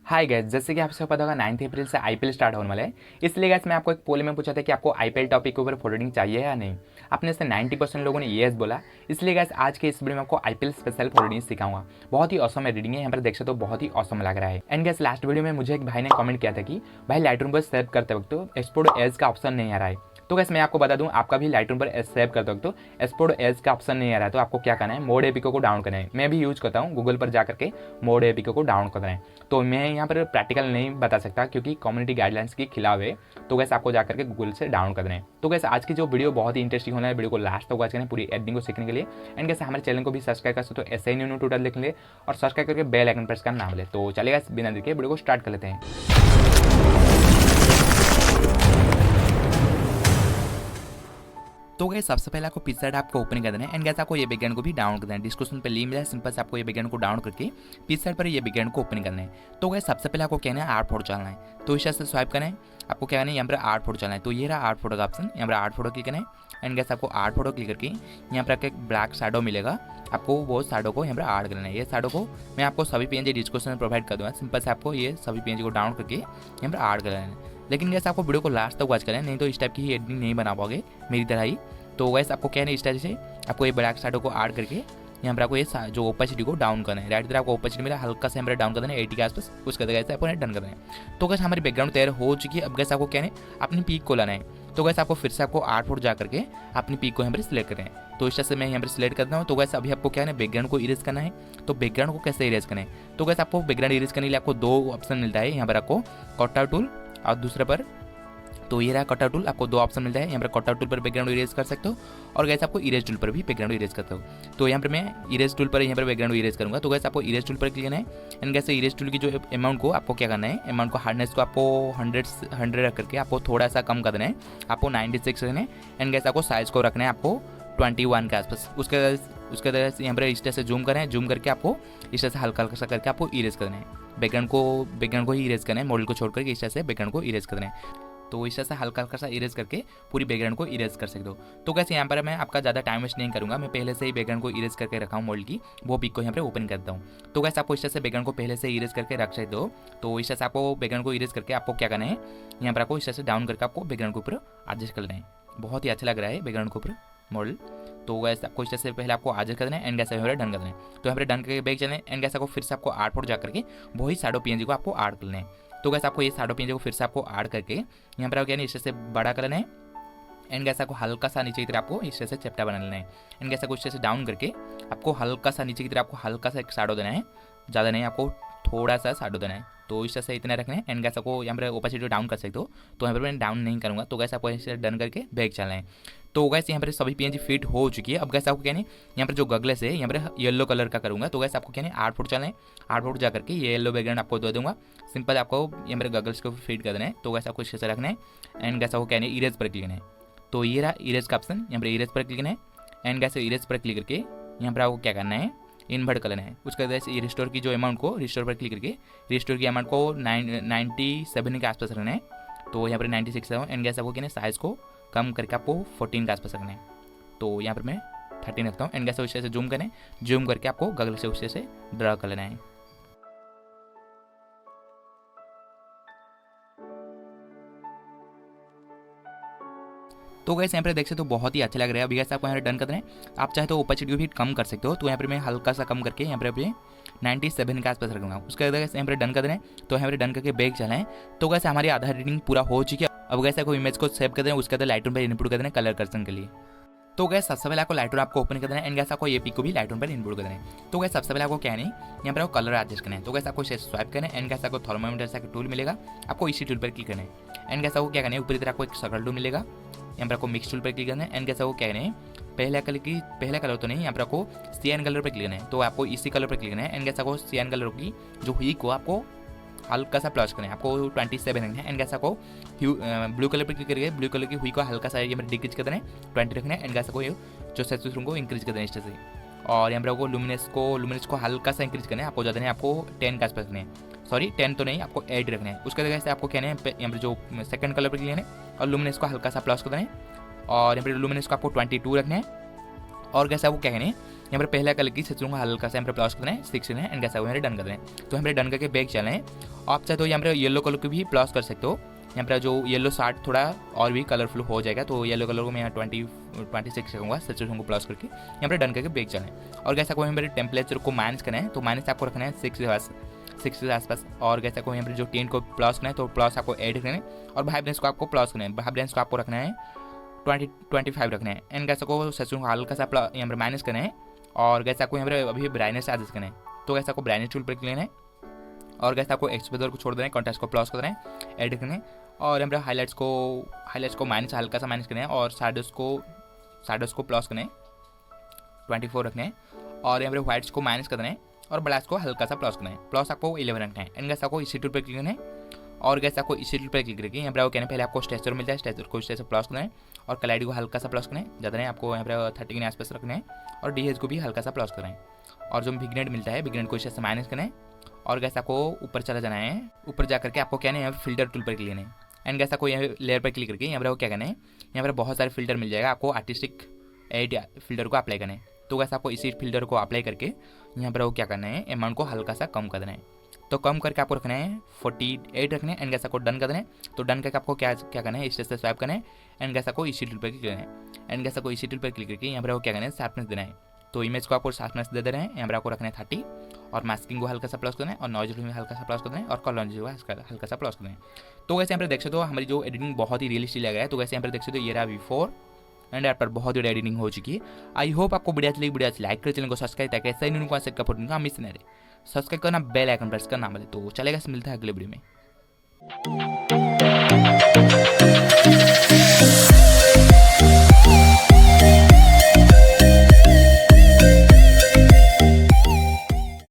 Hi guys, जैसे कि आपसे पता होगा 9 अप्रैल से आईपीएल स्टार्ट होने वाला है। इसलिए गैस मैं आपको एक पोल में पूछा था कि आपको आईपीएल टॉपिक के ऊपर फोटो एडिटिंग चाहिए या नहीं। आपने से 90% लोगों ने येस बोला। इसलिए गैस आज के इस वीडियो में आपको आईपीएल स्पेशल फोटो एडिटिंग सिखाऊंगा। बहुत ही ऑसम एडिटिंग है, यहाँ पर देख सकते हो बहुत ही ऑसम लग रहा है। एंड गैस लास्ट वीडियो में मुझे एक भाई ने कमेंट किया था कि भाई लाइटरूम पर सेव करते वक्त तो एक्सपोर्ट एज का ऑप्शन नहीं आ रहा है। तो गैस मैं आपको बता दूं, आपका भी लाइटरूम पर सेव करते वक्त तो एक्सपोर्ट एज का ऑप्शन नहीं आ रहा है। तो आपको क्या करना है, मोड एपिको को डाउन करना है। मैं भी यूज करता हूँ, गूगल पर जाकर के मोड एपिको को डाउन करना है। तो मैं यहाँ पर प्रैक्टिकल नहीं बता सकता क्योंकि कम्युनिटी गाइडलाइंस के खिलाफ है। तो गैस आपको जाकर के गूगल से डाउन कर देना है। तो गैस आज की जो वीडियो बहुत ही इंटरेस्टिंग होना है, वीडियो को लास्ट तक वॉच करना है पूरी एडिटिंग को सीखने के लिए। एंड गैस हमारे चैनल को भी सब्सक्राइब कर सकते हो, ऐसे ही न्यू ट्यूटोरियल देख ले और सब्सक्राइब करके बेल आइकन प्रेस करना ना भूले। तो चलेगा बिना देर के वीडियो को स्टार्ट कर लेते हैं। तो गैस सबसे पहले आपको पिक्सआर्ट आपको ओपन कर देना है। एंड गैस आपको ये बैकग्राउंड को भी डाउन कर देना है। डिस्क्रिप्शन पे लिंक मिला है, सिंपल से आपको ये बैकग्राउंड को डाउन करके पिक्सआर्ट पर ये बैकग्राउंड को ओपन करना है। तो गैस सबसे पहले आपको कहना है आर्ट फोटो चलना है। तो इस तरह से स्वाइप करना है, आपको क्या करना है, यहाँ पर आर्ट फोटो चलना है। तो ये रहा आर्ट फोटो का ऑप्शन, यहाँ पर आर्ट फोटो क्लिक करना है। एंड गैस आपको आर्ट फोटो क्लिक करके यहाँ पर एक ब्लैक शैडो मिलेगा, आपको वो शैडो को यहाँ पर ऐड करना है। ये शैडो को मैं आपको सभी पीएनजी डिस्क्रिप्शन में प्रोवाइड कर दूँगा। सिंपल से आपको ये सभी पीएनजी को डाउन करके यहाँ पर ऐड कर लेना है। लेकिन गैस आपको वीडियो को लास्ट तक वॉच करें, नहीं तो इस टाइप की ही एडिटिंग नहीं बना पाओगे मेरी तरह ही। तो गैस आपको क्या है, इस तरह से आपको ये ब्लैक शैडो को ऐड करके यहाँ पर आपको ये जो ओपेसिटी को डाउन करना है। राइट इधर आपको ओपेसिटी मिला, हल्का से यहाँ पर डाउन कर देना है 80 के आसपास। उसके बाद गैस आपको डन करना है। तो गैस हमारी बैकग्राउंड तैयार हो चुकी है। अब गैस आपको क्या है, अपनी पीक को लाना है। तो गैस आपको फिर से आपको आर्ट फोट जा करके अपनी पीक को यहाँ पर सिलेक्ट करें। तो इस तरह से मैं यहाँ पर सिलेक्ट करता हूँ। तो गैस अभी आपको क्या है, बैकग्राउंड को इरेज करना है। तो बैकग्राउंड को कैसे इरेज करें, तो गैस आपको बैकग्राउंड इरेज करने के लिए आपको दो ऑप्शन मिलता है। यहाँ पर आपको कट आउट टूल और दूसरे पर, तो ये रहा कट आउट टूल। आपको दो ऑप्शन मिलता है, यहाँ पर कट आउट टूल पर बैकग्राउंड इरेज कर सकते हो और गैस आपको इरेज टूल पर भी बैकग्राउंड इरेज करते हो। तो यहाँ पर मैं इरेज टूल पर यहाँ पर बैकग्राउंड इरेज करूँगा। तो गैस आपको इरेज टूल पर क्लिक करना है। एंड गैस इरेज टूल की जो अमाउंट को आपको क्या करना है, अमाउंट को हार्डनेस को आपको 100 रख करके आपको थोड़ा सा कम कर देना है, आपको 96 रखना है। एंड गैस आपको साइज को रखना है आपको 21 के आसपास। उसके तरह से यहाँ पर इस तरह से जूम करें, जूम करके आपको इस तरह से हल्का हल्का सा करके आपको इरेज करना है। बैकग्राउंड को ही इरेज करना है, मॉडल को छोड़ करके इस तरह से बैकग्राउंड को इरेज करना है। तो इस तरह से हल्का हल्का सा इरेज करके पूरी बैकग्राउंड को इरेज कर सकते हो। तो कैसे यहाँ पर मैं आपका ज़्यादा टाइम वेस्ट नहीं करूँगा, मैं पहले से ही बैकग्राउंड को इरेज करके रखा हूँ मॉडल की, वो पिक को यहाँ पर ओपन करता हूँ। तो कैसे आपको इस तरह से बैकग्राउंड को पहले से इरेज करके रख सकते हो। तो इस तरह से आपको बैकग्राउंड को इरेज करके आपको क्या करना है, यहाँ पर आपको इस तरह से डाउन करके आपको बैकग्राउंड के ऊपर एडजस्ट करना है। बहुत ही अच्छा लग रहा है बैकग्राउंड के ऊपर मॉडल। तो गैस आपको इस तरह से पहले आपको एडजस्ट कर देना है। एंड गैस यहाँ पर डन कर देना है। तो यहाँ पर डन करके बैक चलें। एंड गैस आपको फिर से आपको आर्ट फोट जा करके वही शैडो पीएनजी को आपको ऐड करना है। तो गैस आपको ये शैडो पीएनजी को फिर से आपको ऐड करके यहाँ पर क्या है, इस तरह से बड़ा कर लेना है। एंड गैस आपको हल्का सा नीचे की तरफ आपको इस तरह से चैप्टा बना लेना है। एंड गैस आपको इस तरह से डाउन करके आपको हल्का सा नीचे की तरफ आपको हल्का सा एक शैडो देना है, ज़्यादा नहीं, आपको थोड़ा सा शैडो देना है। तो इस तरह से इतना रखना है। एंड गैस आपको यहाँ पर ओपेसिटी डाउन कर सकते हो। तो यहाँ पर मैं डाउन नहीं करूँगा। तो गैस आपको इसे डन करके बैक चलना है। तो गैस यहाँ पर सभी पीएनजी फिट हो चुकी है। अब गैस आपको क्या नहीं, यहाँ पर जो गगलेस है यहाँ पर येलो कलर का करूँगा। तो गैस आपको क्या नहीं, आर्ट फोट चलना है। आर्ट फोट जा करके ये येलो बैकग्राउंड आपको दे दूँगा। सिंपल आपको यहाँ पर गगल्स को फिट कर देना है। तो गैस आपको इस तरह से रखना है। एंड गैस आपको क्या नहीं, इरेज पर क्लिक करना है। तो ये रहा इरेज का ऑप्शन, यहाँ पर इरेज पर क्लिक करना है। एंड गैस इरेज पर क्लिक करके यहाँ पर आपको क्या करना है, इन्वर्ट कर लेना है। उसके बाद ये रिस्टोर की जो अमाउंट को, रिस्टोर पर क्लिक करके रिस्टोर की अमाउंट को 97 के आसपास रखना है। तो यहाँ पर 96 है। एंड गैस आपको क्या है, साइज़ को कम करके आपको 14 के आसपास रखना है। तो यहाँ पर मैं 13 रखता हूँ। एंड गैस उस तरह से जूम करें, जूम करके आपको गगल से उस तरह से ड्रा कर लेना है। तो गैस यहाँ पर देख सकते हो बहुत ही अच्छा लग रहा है। अभी गैस आपको यहाँ पर डन कर देना है। आप चाहे तो ओपेसिटी को भी कम कर सकते हो। तो यहाँ पर मैं हल्का सा कम करके यहाँ पर अपने 97 के आसपास रखूँगा। उसके बाद यहाँ पर डन कर देना है। तो यहाँ पर डन करके बैक चला है। तो गैस हमारी आधा एडिटिंग पूरा हो चुकी है। अब गैस आपको इमेज को सेव कर देना, उसके बाद लाइटरूम पर इनपुट कर देना कलर करने के लिए। तो गैस सबसे पहले आपको लाइटरूम आपको ओपन कर देना है। एंड गैस आपको ये पिक को भी लाइटरूम पर इनपुट कर देना है। तो गैस सबसे पहले आपको क्या नहीं, यहाँ पर आपको कलर एडजस्ट करना है। तो गैस आपको स्वाइप करना है। एंड गैस आपको थर्मोमीटर से टूल मिलेगा, आपको इसी टूल पर क्लिक करना है। एंड गैस आपको क्या करना है, ऊपर की तरफ आपको एक सर्कल टूल मिलेगा, यहाँ पर आपको मिक्स टूल पर क्लिक करना है। एंड गैस आपको क्या करना है, पहला कलर तो नहीं, यहाँ पर आपको सियान कलर पर क्लिक करना है। तो आपको इसी कलर पर क्लिक करना है। एंड गैस आपको सियान कलर की जो हुई को आपको हल्का सा प्लस करना है, आपको 27 रखना है। एंड गैस आपको ब्लू कलर पर क्लिक करके ब्लू कलर की हुई को हल्का सा यहाँ पर डिक्रीज कर देना है, 20 रखना है। एंड गैस आपको जो सैचुरेशन को इंक्रीज कर देना है इस तरह से। और यहाँ पर आपको लुमिनेंस को हल्का सा इंक्रीज करना है, आपको ज़्यादा नहीं, आपको 10 के आसपास रखना है। सॉरी 10 तो नहीं, आपको 8 रखना है। उसके जगह से आपको कहना है यहाँ पर जो सेकंड कलर पर क्लिक करना है और लुमिनेंस को हल्का सा प्लस कर देना है। और यहाँ पर लुमिनेंस को आपको 22 रखना है। और गैस आपको क्या कहना है, यहाँ पर पहला कलर की सचूंगा हल्का सा यहाँ पर प्लस करना है 6 है। एंड गैस आपको यहाँ डन कर देना है। तो यहाँ पर डन करके बैक चलें। आप चाहे तो यहाँ पर येलो कलर को भी प्लस कर सकते हो। यहाँ पर जो येलो शार्ट थोड़ा और भी कलरफुल हो जाएगा, तो येलो कलर को मैं यहाँ 26 रखूँगा, सैचुरेशन को प्लस करके यहाँ पर डन करके ब्रेक चलें। और कैसा को यहाँ पर टेम्परेचर को माइनस करना है, तो माइनस आपको रखना है 6 के आसपास। और कैसा को यहाँ पर जो टेंट को प्लस करना है, तो प्लस आपको ऐड करना है। और वाइब्रेंस को आपको प्लस करना है, वाइब्रेंस को आपको रखना है 25 रखना है। एंड कैसा को सैचुरेशन को हल्का सा यहाँ पर माइनस करना है। और कैसा को यहाँ पर अभी ब्राइटनेस एडजस्ट करना है, तो कैसा को ब्राइटनेस टूल पर क्लिक लेना है। और कैसा को एक्सपोजर को छोड़ देना है, कॉन्ट्रास्ट को प्लस कर देना है, ऐड करना है। और यहाँ पर हाईलाइट्स को माइनस हल्का सा माइनस करना है। और शैडोज को प्लस करना है, 24 रखना है। और यहाँ पर व्हाइट्स को माइनस करना है और ब्लैक्स को हल्का सा प्लस करना है, प्लस आपको 11 रखना है। एंड कैसा को इसी टूल पर क्लिक करना है। और कैसा को इसी टूल पर क्लिक करके यहाँ पर वो कहना है, पहले आपको स्ट्रेचर मिलता है, स्ट्रेचर को स्ट्रेचर प्लस करना है। और क्लैरिटी को हल्का सा प्लस करना है, ज़्यादा नहीं, आपको यहाँ पर 30 के आसपास रखना है। और डीएच को भी हल्का सा प्लस करना है। और जो विग्नेट मिलता है, विग्नेट को इस से माइनस करना है। और कैसा को ऊपर चला जाना है, ऊपर जा करके आपको क्या है यहाँ पर फिल्टर टूल पर क्लिक करना है। एंड कैसा को यहाँ लेयर पर क्लिक करके यहाँ पर वो क्या करना है, यहाँ पर बहुत सारे फिल्टर मिल जाएगा, आपको आर्टिस्टिक एड फिल्टर को अप्लाई करना है। तो कैसा आपको इसी फिल्टर को अप्लाई करके यहाँ पर वो क्या करना है, अमाउंट को हल्का सा कम कर देना है। तो कम करके आपको रखना है 48 रखना है। एंड कैसा को डन कर देना है। तो डन करके आपको क्या करना है, इस से स्वाइप करना है। एंड कैसा को इसी टूल पर क्लिक करना है। एंड कैसा को इसी टूल पर क्लिक करके यहाँ पर वो क्या करना है, शार्पनेस देना है। तो इमेज को आपको शार्पनेस दे देना है, यहाँ पर आपको रखना है 30। और मास्किंग को हल्का सा प्लस करना है, और नॉइज में हल्का सा प्लस करना है, और कलर जो है हल्का सा प्लस करना है। तो वैसे यहाँ पर देख सकते हो हमारी जो एडिटिंग बहुत ही रियलिस्टिक लगा है। तो वैसे यहाँ पर देख सकते हो ये रहा बिफोर एंड यहाँ पर बहुत ही एडिटिंग हो चुकी है। आई होप आपको वीडियो अच्छी लाइक कर, चैनल को सब्सक्राइब, ताकि ऐसा ही न्यू सेट का फोटो का मिस नहीं रहे। सब्सक्राइब करना, बेल आइकन प्रेस करना मत। तो चलेगा, मिलता है अगले वीडियो में।